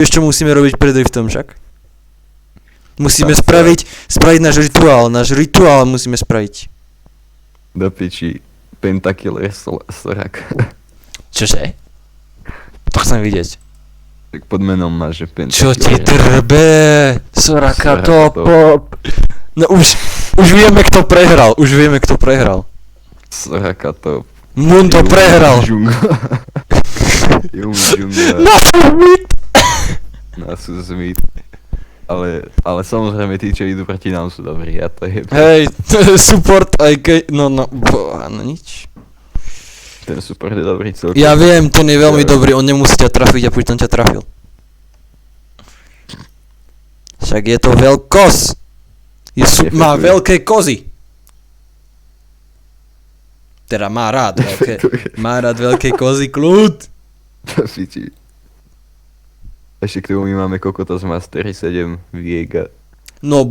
Vieš čo musíme robiť pred driftom však? Musíme spraviť náš rituál musíme spraviť. Do piči, Pentakiller Sorak. Čože? To chcem vidieť. Tak pod menom máš, že Pentakiller. Čo ti drbe? Soraka top. No už vieme kto prehral, Soraka top. Mundo prehral. Yumi Jungla. Nasus Smith. Ale samozrejme tí, čo idú proti nám sú dobrí, ja to je... Hej, support aj no nič. Ten support je dobrý celkom. Ja viem, ten je veľmi dobrý, on nemusí ťa trafiť a pritom ťa trafil. Však je to veľkos. Má veľké kozy. Teda má rád veľké kozy, kľud. Ešte k tomu my máme kokota z Mastery 7 Viega. No,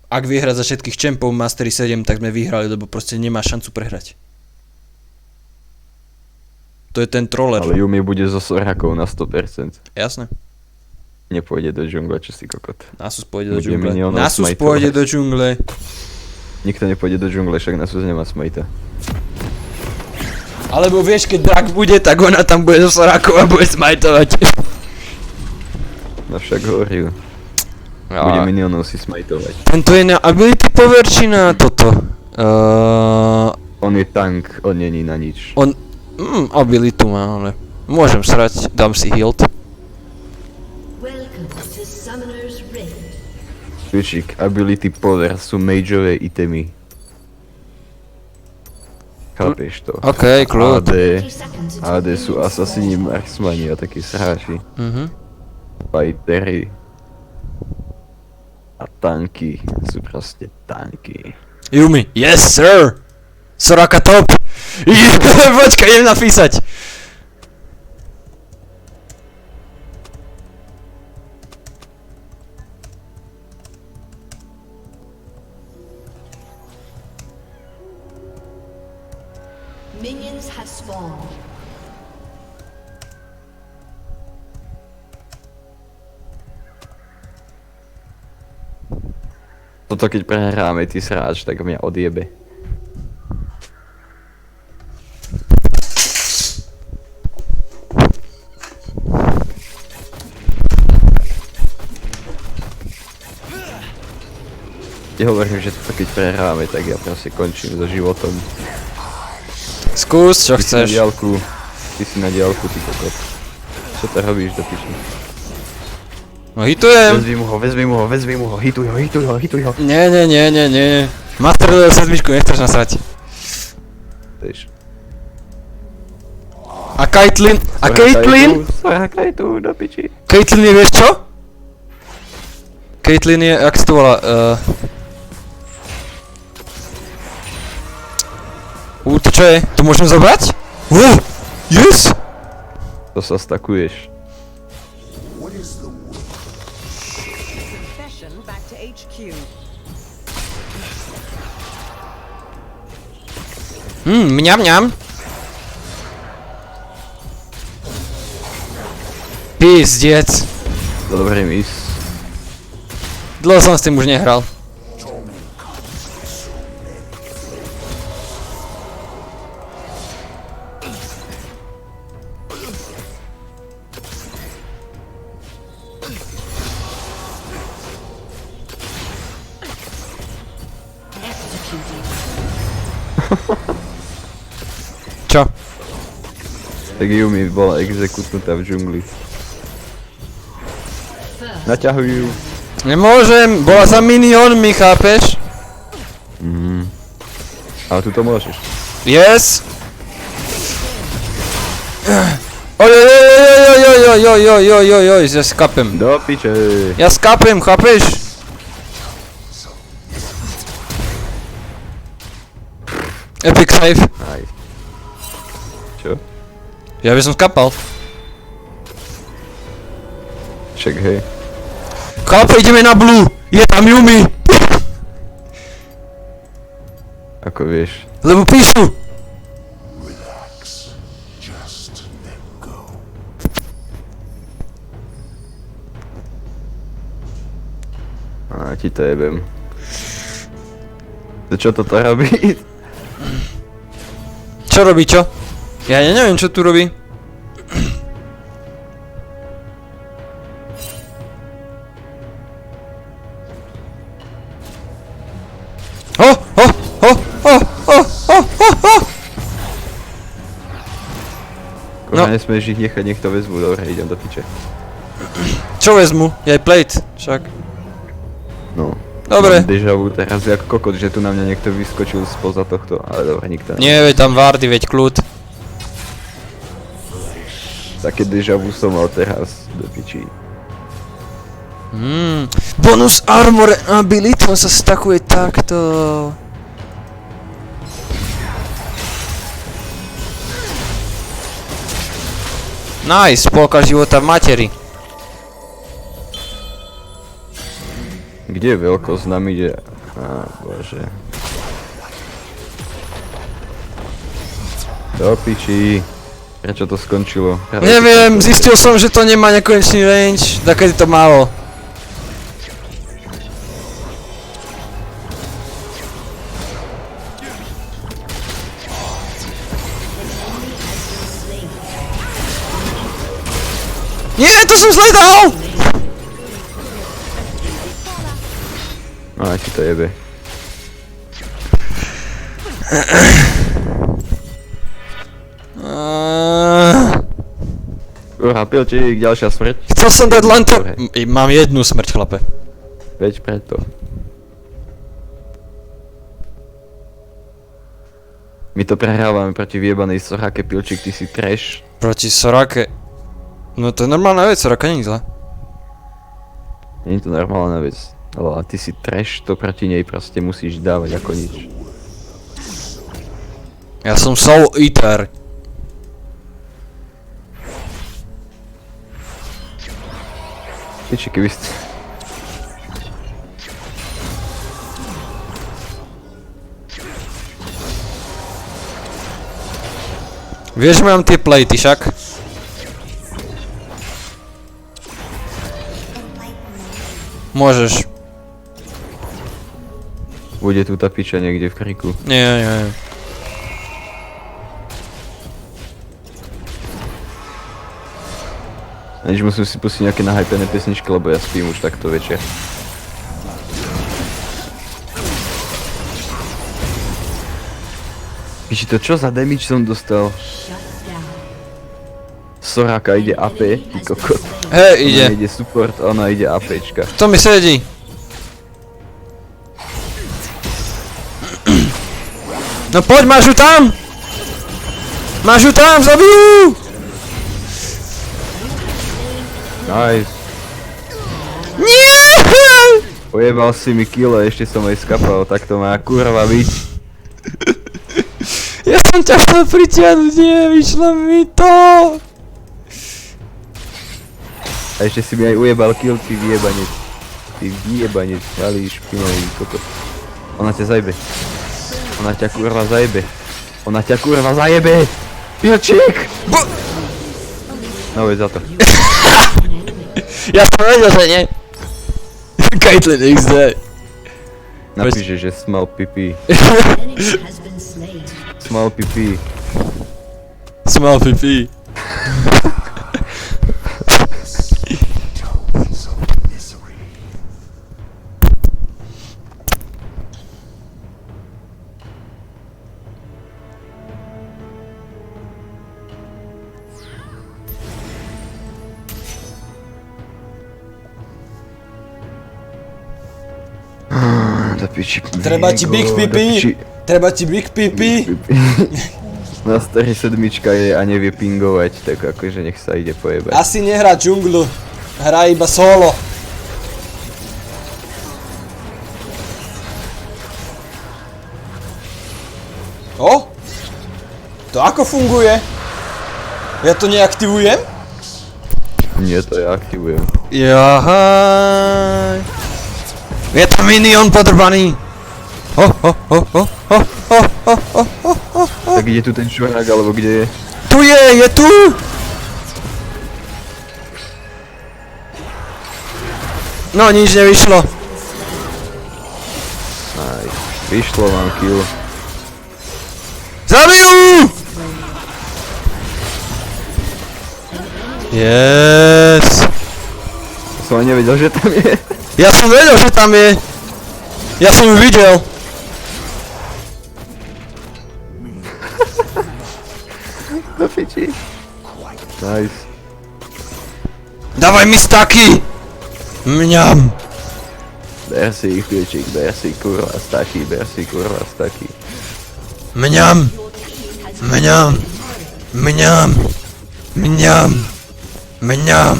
ak vyhrať za všetkých čempov Mastery 7, tak sme vyhrali, lebo proste nemá šancu prehrať. To je ten troller. Ale Yumi bude so Sorakou na 100%. Jasné. Nepôjde do džungla, čo si kokot. Nasus pôjde do džungle. Nikto nepôjde do džungle, však Nasus nemá smajta. Alebo vieš, keď drak bude, tak ona tam bude so Sorakou a bude smajtovať. No však hovoril. Bude minionov si smajtovať. Tento je na ability power či na toto? On je tank, on není na nič. Abilitu má, ale môžem srať, dám si healed. Cvičík, ability power sú mageové itemy. Chápeš to? Okej, kľud. AD sú asasini, marksmani a takí sráči. Fightery. A tanky sú proste tanky. Yumi, yes sir! Soraka top! Počkaj, idem napísať! Minions have spawned. Toto keď prehráme, ty sráč, tak mňa odjebe. Ja hovorím, že toto keď prehráme, tak ja proste končím so životom. Skús, čo chceš. Ty si na diaľku, ty kokot. Čo to robíš do piči? No hitujem. Vezmi mu ho, hituj ho. Nie. Master level 7, nechceš nasrať. Tež. A Caitlyn? Caitlyn, do piči. Caitlyn je, vieš čo? Caitlyn je, jak sa to volá, to čo je? To môžem zobrať? Yes! To sa stakuješ. Mňam. Pizdiec. Dobre, mis. Dlho som s tým už nehral. Čo? Tak Yumi bola exekutnutá v džungli. Naťahujú. Nemôžem, bola za minionmi, chápeš? Ale tu to môžeš. Yes! Oj, ja skapem. Do piče. Ja skapem, chápeš? Epic save. Nice. Čo? Ja by som skapal. Však hej. Chápe, ideme na blue. Je tam Yumi. Ako vieš. Lebo píšu. A ti to jebem. To čo toto robí? Čo robí, čo? Ja neviem, čo tu robí. Oh, oh, oh, oh, oh, oh, oh, oh. Kurva, nesmieš ich nechať, nech to vezmu, dobre, idem do piče. Čo vezmu? Jej plate, však. No. Dobre. Mám déjà vu teraz jak kokot, že tu na mňa niekto vyskočil spoza tohto, ale dobre, nikto Nie, veď tam Vardy, veď kľud. Také déjà vu som mal teraz, do piči. Bonus armor ability, on sa stakuje takto. Nice, polka života v materi. Kde je veľkosť? Nám ide... Á, bože. Do piči. Prečo to skončilo? Neviem, zistil som, že to nemá nekonečný range, takedy to malo. Nie, to som zle dal! No, ti to jebe. Kurva, pilčík, ďalšia smrť. Chcel som dať len to... Mám jednu smrť, chlape. Veď preto. My to prehrávame proti vyjebanej Sorake, pilčík, ty si trash. Proti Sorake... No to je normálna vec, Soraka nie je zlá. Nie je to normálna vec. Ale ty si trash, to proti nej proste musíš dávať ako nič. Ja som Soul Eater. Piči, keby ste... Vieš, že mám tie platy, však? Môžeš. Bude tu tá piča niekde v kriku. Nie, nie, nie. Než musím si pustiť nejaké nahypené pesničky, lebo ja spím už takto večer. Piči, to čo za damage som dostal? Soraka ide AP, ty kokot. Hej, ide. Ona ide support a ona ide APčka. To mi sedí. No poď, máš ju tam! Máš ju tam, zabijú! Nice. Nie! Pojebal si mi kill a ešte som aj skapal, tak to má kurva byť. Ja som ťa chcel pritiahnuť, nie, vyšlo mi to! A ešte si mi aj ujebal kill, ty vyjebanec. Ty vyjebanec, malý špinavý kokot. Ona ťa zajebe. Ona ťa kurva zajebe. Ona ťa kurva zajebe! Pilčík! No veď za to. Ja som vedel, že nie. Caitlyn XD. Napíše, že small pipi. Enemy has been slain. Small pipi. Smell pipi. Do piči. Treba ti big pipi. Treba ti big pipi. Na starý sedmička je a nevie pingovať, tak akože nech sa ide pojebať. Asi nehrá džunglu. Hrá iba solo. O? To ako funguje? Ja to neaktivujem? Nie, to ja aktivujem. Jahaj. Je tam minion podrbaný. Ho, ho, ho, ho, ho, ho, ho, ho, ho, ho, ho. Tak ide tu ten čurák, alebo kde je? Tu je tu! No nič nevyšlo. Vyšlo vám kill. Zabijú! Yes. Som ani nevedel, že tam je. Ja som vedel, že tam je. Ja som ju videl. Do piči. Nice. Dávaj mi staky! Mňam. Ber si ich, piečik, ber si kurva staky, ber si kurva staky. Mňam. Mňam. Mňam. Mňam. Mňam.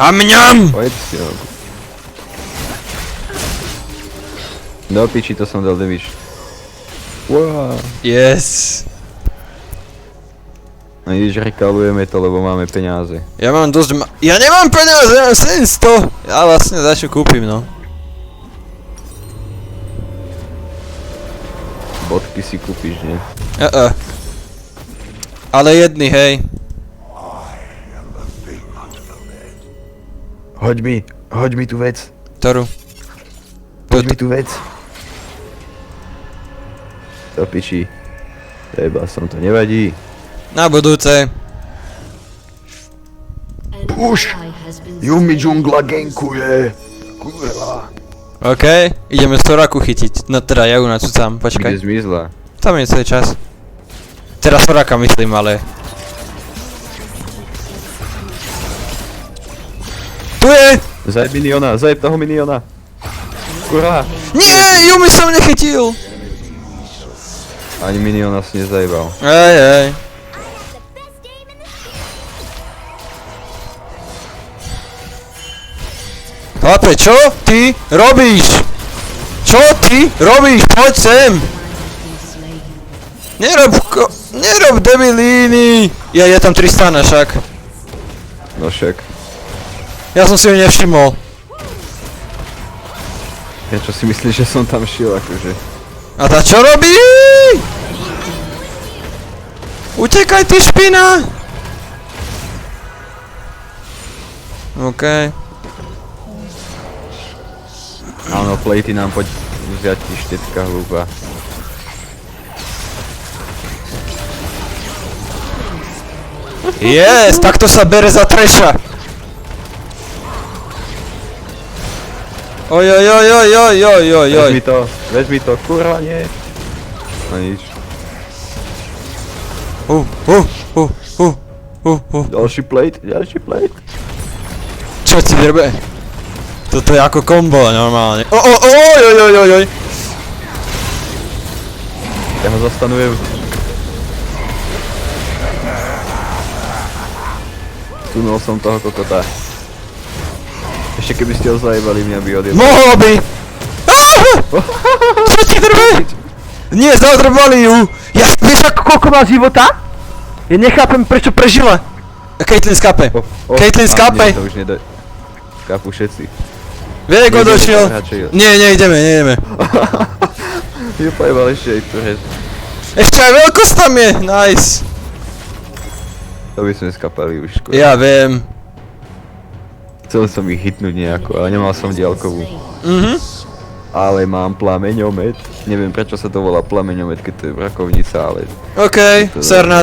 A mňam! Poď si ho. Do piči, to som dal damage. Wow. Yes. No ideš, rekalujeme to, lebo máme peniaze. Ja mám dosť ja nemám peniaze, ja mám 700. Ja vlastne za čo kúpim, no. Bodky si kúpiš, nie? Ale jedny, hej. Hoď mi tú vec. Ktorú? Hoď mi tú vec. Do piči. Treba som to, nevadí. Na budúce. An Push! ally has been Yumi džungla genkuje. Kurva. OK, ideme Soraku chytiť. No teda ja ju nacúcam, Kde počkaj. zmizla? Tam je celý čas. Teraz Soraka myslím, ale... Tu je! Zajeb miniona, zajeb toho miniona. Kurva. Nie, Yumi som nechytil! Ani miniona si nezajebal. Ej. Chlape, čo ty robíš? Čo ty robíš? Poď sem! slain. Nerob debilíny! Je tam Tristana však. No však. Ja som si ju nevšimol. Ja čo si myslíš, že som tam šiel akože. A tá čo robí? Utekaj ty špina! OK. Áno, plejty nám poď vziať ty štetka hlúpa. Yes, takto sa bere za treša. Oj. Vezmi to, kurva nie. No nič. Ďalší plate. Čo ti drbe? Toto je ako kombo normálne. Oj. Ja ho zastanujem. Sunul som toho kokota. Ešte keby ste ho zajebali, mňa by odjebali. Mohlo by! Čo ti drbe? Nie, zadrbali ju! Vieš koľko má života? Ja nechápem prečo prežila. Caitlyn skápe. Caitlyn skápe. Nie, to už nedaj. Skápu všetci. Viek odočil. Nie, nejdeme. Je pojebal ešte aj turret. Ešte aj veľkosť tam je, nice. To by sme skapali už skôr. Ja viem. Chcel som ich hitnúť nejako, ale nemal som diaľkovú. Ale mám plameňomet. Neviem prečo sa to volá plameňomet, keď to je vrakovnica, ale... OK, ser na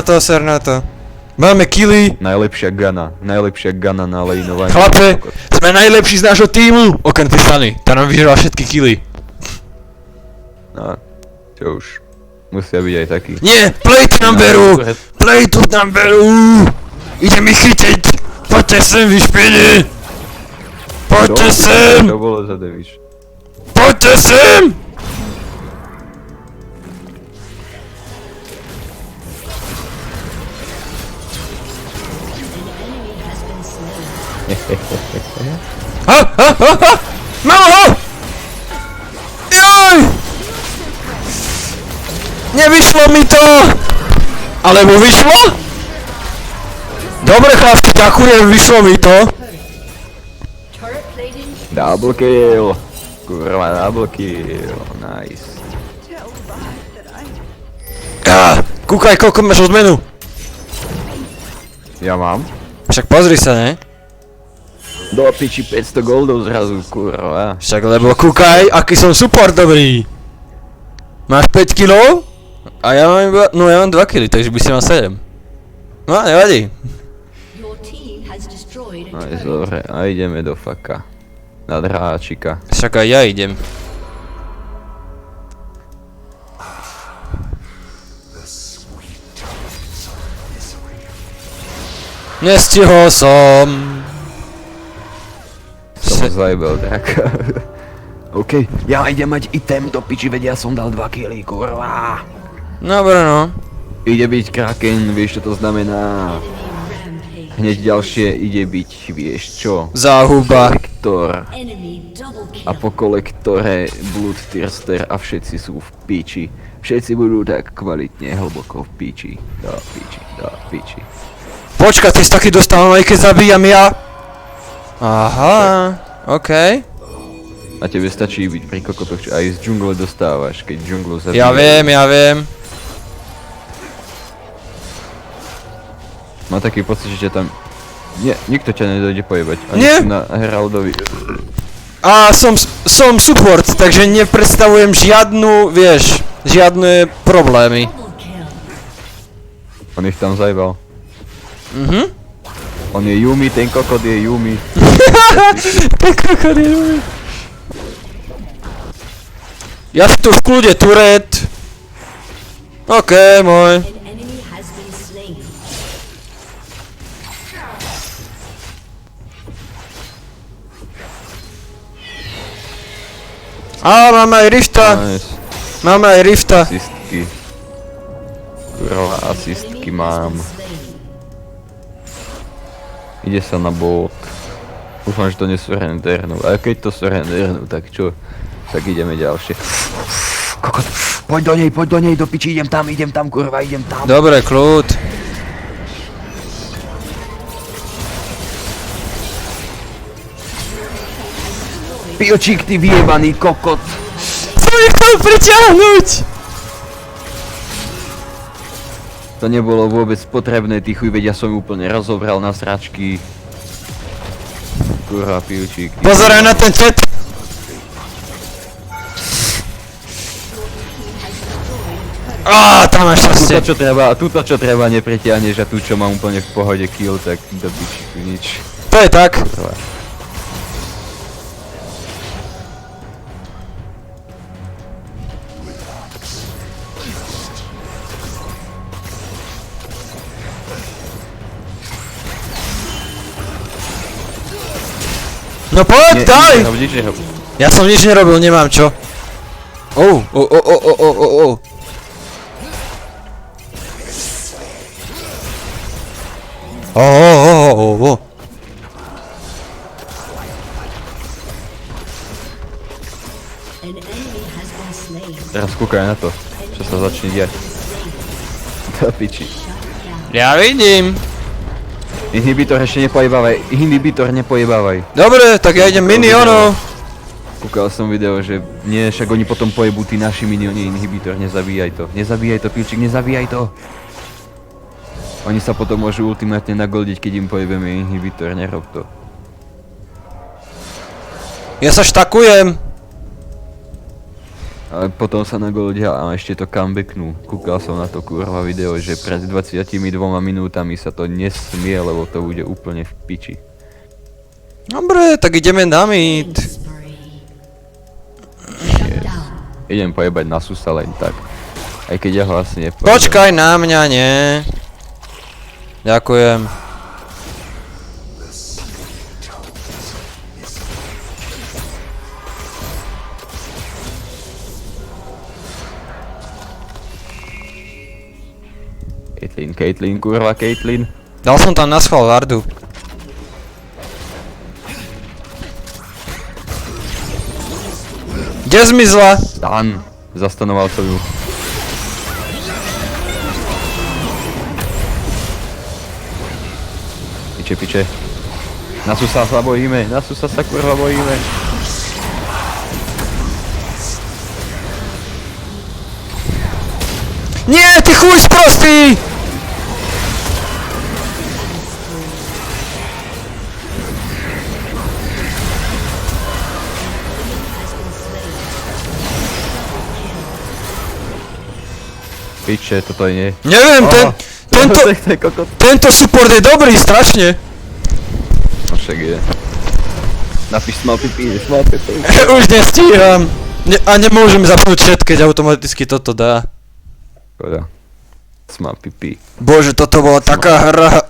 to. Máme killy. Najlepšia gana na lejnovanie. Chlape, sme najlepší z nášho týmu. Okrem Tristany, tá nám vyhrala všetky killy. No, čo už. Musia byť aj takí. Nie, plejty nám berú. Idem ich chytiť. Poďte sem, vy špiny. Poďte sem. To bolo za devíš. Poďte sem. Mám ho! Joj! Nevyšlo mi to! Alebo vyšlo? Dobre chlapci, ďakujem, vyšlo mi to. Turret plating Double kill. Kurva, double kill. Nice. Kúkaj, koľko máš odmenu. Ja mám. Však pozri sa, ne? Do piči 500 goldov zrazu, kurva. Však lebo kúkaj, aký som support dobrý. Máš 5 kg? A ja mám iba, no ja mám 2 kg, takže by si mal 7. No, nevadí. Your team has destroyed a No je turret. dobre, a ideme do faka. Na dráčika. Však aj ja idem. Nestihol som. Som zajebal draka. OK, ja idem mať item do piči, veď ja som dal 2 kg, kurva. Dobre no. Ide byť kraken, vieš čo to znamená? Rampage. Hneď ďalšie ide byť, vieš čo? Záhuba. Kolektor. Enemy double A kill. po kolektore Bloodthirster a všetci sú v piči. Všetci budú tak kvalitne hlboko v piči. Do piči, do piči. Počkaj, ty si taký dostávam, aj keď zabíjam ja. Aha, okej. A tebe stačí byť pri kokotoch, čo aj z džungle dostávaš, keď džunglu zabíjaš. Ja viem. Mám taký pocit, že ťa tam... Nie, nikto ťa nedojde pojebať. Ani Nie. tu na Heraldovi. A som support, takže nepredstavujem žiadnu, vieš, žiadne problémy. Double kill. On ich tam zajebal. Mhm. On je Yumi, ten kokot je Yumi. Ten kokot je Yumi. Ja si tu v kľude turet. Okej, môj. An enemy has been slain. Á, máme aj rifta. Nice. Máme aj rifta. Asistky. Kurva, asistky mám. Slain. Ide sa na bot. Dúfam, že to nesurrendernú. A keď to surrendernú, tak čo? Tak ideme ďalšie. Kokot, poď do nej, do piči, idem tam, kurva, idem tam. Dobre, kľud. Piočík, ty vyjebaný kokot. Som ich chcel pritiahnuť. To nebolo vôbec potrebné, ty chuj, veď ja som ju úplne rozobral na sračky. Kurva, piočík. Pozeraj na ten chat. Á, tam máš šťastie. Tuto čo treba nepretiahneš a tu čo mám úplne v pohode kill, tak do piči, nič. To je tak. Kurva. No poď, daj! Nič nerob. Ja som nič nerobil, nemám čo. Oh. Oh. An enemy has been slain. Teraz kúkaj na to, čo sa začne diať. Do piči. Ja vidím. Inhibitor ešte nepojebávaj. Dobre, tak ja idem minionov. Kúkal som video, že nie, však oni potom pojebú tí naši minioni, inhibitor, nezabíjaj to. Nezabíjaj to, Pilčík, nezabíjaj to. Oni sa potom môžu ultimátne nagoldiť, keď im pojebeme inhibitor, nerob to. Ja sa štakujem. Ale potom sa nagoldia a ešte to comebacknú. Kúkal som na to kurva video, že pred 22 minútami sa to nesmie, lebo to bude úplne v piči. Dobre, tak ideme na mid. Spree. Shut down. Idem pojebať na Susa len tak. Aj keď ja ho asi nepojebem. Počkaj na mňa, nie. Ďakujem. Caitlyn, kurva, Caitlyn. Dal som tam na schvál Vardu. Kde zmizla? Dan, zastanoval som ju. Piče. Na Susa sa bojíme, na Susa sa kurva bojíme. Nie, ty chuj sprostý! Piče, toto je nie. Neviem, To je kokot. tento support je dobrý, strašne. No však je. Napíš small pipi, small pipi. Už nestíham. A nemôžem zapnúť chat, keď automaticky toto dá. Škoda. Small pipi. Bože, toto bola taká hra